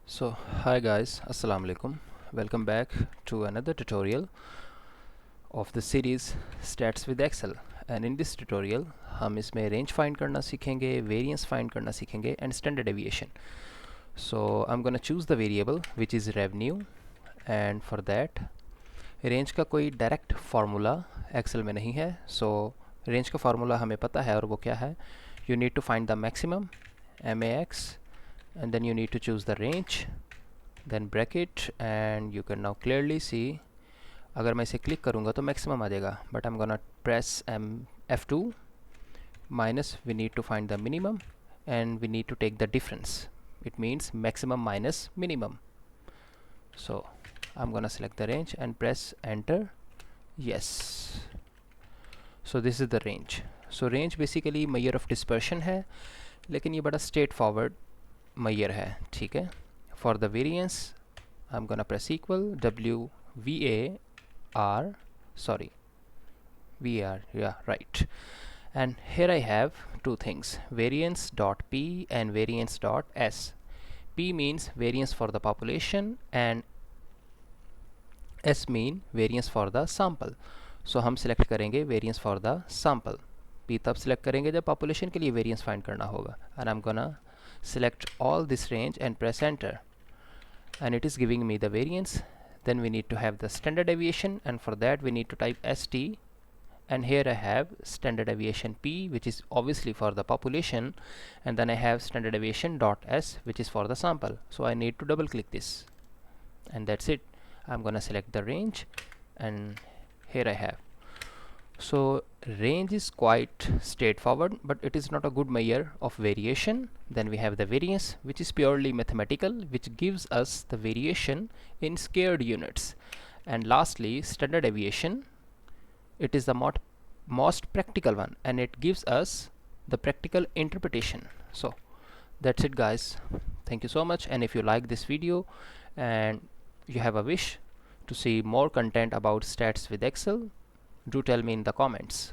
So hi guys, Assalamu alaikum. Welcome back to another tutorial of the series Stats with Excel. And in this tutorial हम इसमें range find करना सीखेंगे, variance find करना सीखेंगे and standard deviation. So I'm gonna choose the variable which is revenue, and for that range का कोई direct formula Excel में नहीं है. So range का formula हमें पता है और वो क्या है? You need to find the maximum, max, and then you need to choose the range, then bracket, and you can now clearly see अगर मैं इसे क्लिक करूँगा तो मैक्सिमम आ जाएगा, but I am gonna press F2 minus we need to find the minimum and we need to take the difference. It means maximum minus minimum. So I'm gonna select the range and press enter. Yes, so this is the range. So range basically measure of dispersion है, लेकिन ये बड़ा straight forward measure है, ठीक है. For the variance I'm gonna press equal VAR, sorry, VAR, yeah, right. And here I have two things, Variance.P and Variance.S. P means variance for the population and S mean variance for the sample. So हम select करेंगे variance for the sample. P तब select करेंगे जब population के लिए variance find करना होगा. And I'm gonna select all this range and press enter. And it is giving me the variance. Then we need to have the standard deviation, and for that we need to type ST, and here I have standard deviation P, which is obviously for the population, and then I have standard deviation dot S, which is for the sample. So I need to double click this, and that's it. I'm gonna select the range, and here I have. So range is quite straightforward, but it is not a good measure of variation. Then we have the variance, which is purely mathematical, which gives us the variation in squared units. And lastly, standard deviation. It is the most practical one, and it gives us the practical interpretation. So that's it guys. Thank you so much, and if you like this video and you have a wish to see more content about stats with Excel, do tell me in the comments.